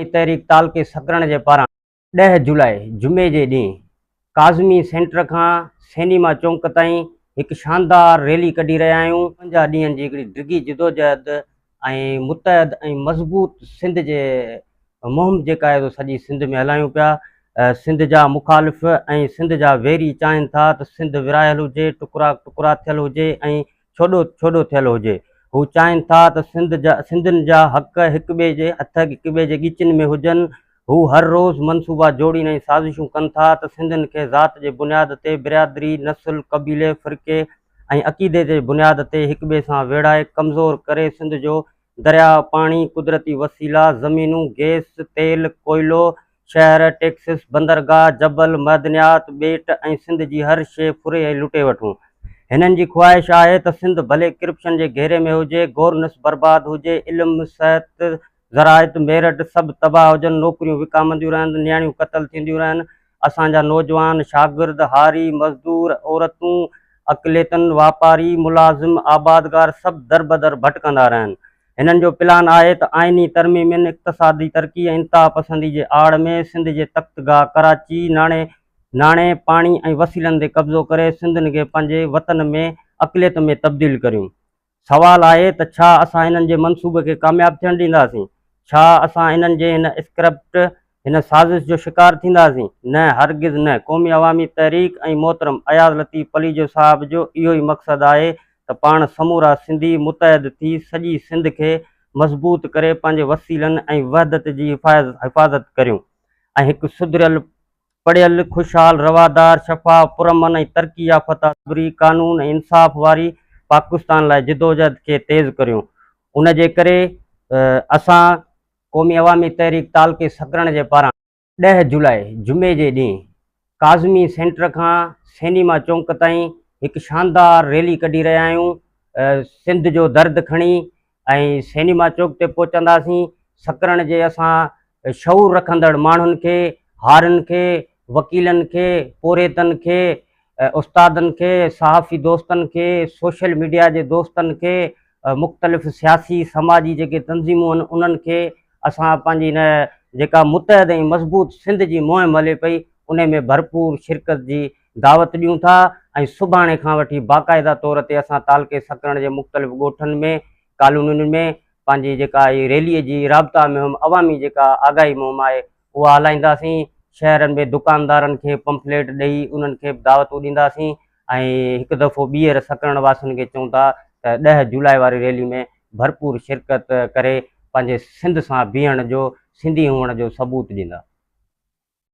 तहरीक ताल के सकरण जे पारां 10 जुलाई जुमे जे ॾींहुं काज़मी सेंटर खां सैनिमा चौक ताईं हिकु शानदार रैली कढी रहिया आहियूं। 55 ॾींहंनि जी हिकिड़ी डिघी जिदोजहद ऐं मुतहद ऐं मज़बूत सिंध जे मुहिम जेका आहे सॼी सिंध में हलायूं पिया। सिंध जा मुखालिफ़ ऐं सिंध जा वेरी चाहिनि था त सिंध विरायल हुजे, टुकड़ा टुकड़ा थियल हुजे ऐं छोॾो छोॾो थियल हुजे। हू चाहिनि था त सिंधियुनि जा हक़ हिक ॿिए जे हथ हिक ॿिए जे ॻिचनि में हुजनि। हू हर रोज़ु मनसूबा जोड़ीनि ऐं साज़िशूं कनि था त सिंधियुनि खे ज़ात जे बुनियाद ते बिरादरी, नस्ल, क़बीले, फ़िरके ऐं अक़ीदे जे बुनियाद ते हिक ॿिए सां वेड़ाए कमज़ोर करे सिंध जो दरिया, पाणी, कुदरती वसीला, ज़मीनूं, गैस, तेल, कोयलो, शहर, टैक्सिस, बंदरगाह, जबल, मदनियात, ॿेट ऐं सिंध जी हर शइ फुरे ऐं लुटे वठूं। हिननि जी ख़्वाहिश आहे त सिंध भले करप्शन जे घेरे में हुजे, गौरनस बर्बाद हुजे, इल्मु, सिहत, ज़राइत, मेरठ सभु तबाह हुजनि, नौकरियूं विकामंदियूं रहनि, नियाणियूं क़तल थींदियूं रहनि। असांजा नौजवान, शागिर्द, हारी, मज़दूर, औरतूं, अक़लियतनि, वापारी, मुलाज़िम, आबादगार सभु दर बदर भटकंदा रहनि। हिननि जो प्लान आहे त आइनी तरमीमनि, इक़्तिसादी तरक़ी ऐं इंतहा पसंदी जे आड़ में सिंध जे तख़्तगाह कराची, नाणे पाणी ऐं वसीलनि ते कब्ज़ो करे सिंधियुनि खे पंहिंजे वतन में अक़लियत में तब्दील करियूं। सवाल आहे त छा असां हिननि जे मनसूबे खे कामयाबु थियणु ॾींदासीं? छा असां हिननि जे हिन स्क्रिप्ट, हिन साज़िश जो शिकार थींदासीं? न, हरगिज़ न। क़ौमी अवामी तहरीक ऐं मोहतरम अयाज़ लतीफ़ पलीजो साहब जो इहो ई मक़सदु आहे त पाण समूरा सिंधी मुतहद थी सॼी सिंध खे मज़बूत करे पंहिंजे वसीलनि ऐं वहदत जी हिफ़ाज़त करियूं ऐं हिकु सुधरियल, पढ़ियल, खुशहाल, रवादार, शफ़ाफ़, पुरअमन ऐं तरक़ी याफ़्ता, कानून ऐं इंसाफ़ वारी पाकिस्तान लाइ जिदोजहद खे तेज़ करियूं। उन जे करे असां क़ौमी अवामी तहरीक ताल के सकरण जे पारां 10 जुलाई जुमे जे ॾींहुं काज़मी सेंटर खां सैनिमा चौक ताईं हिकु शानदार रैली कढी रहिया आहियूं। सिंध जो दर्द खणी ऐं सैनिमा चौक ते पहुचंदासीं। सकरण जे असां शऊर रखंदड़ माण्हुनि खे, हारियुनि खे, वकीलनि खे, पोरेतनि खे, उस्तादनि खे, सहाफ़ी दोस्तनि खे, सोशल मीडिया जे दोस्तनि खे, मुख़्तलिफ़ सियासी समाजी जेके तंज़ीमूं आहिनि उन्हनि खे असां पंहिंजी हिन जेका मुतहद ऐं मज़बूत सिंध जी मुहिम हले पई उन में भरपूर शिरकत जी दावत ॾियूं था। ऐं सुभाणे खां वठी बाक़ाइदा तौर ते असां ताल के सकरण जे मुख़्तलिफ़ ॻोठनि में, कॉलोनियुनि में पंहिंजी जेका इहा रैलीअ जी राबता मुहिम, अवामी जेका आगाही मुहिम आहे उहा हलाईंदासीं। शहरनि में दुकानदारनि खे पंफलेट ॾेई उन्हनि खे दावतूं ॾींदासीं ऐं हिकु दफ़ो ॿीहर सकरण वासियुनि खे चऊं था त 10 जुलाई वारी रैली में भरपूर शिरकत करे पंहिंजे सिंध सां बीहण जो, सिंधी हुअण जो सबूत ॾींदा।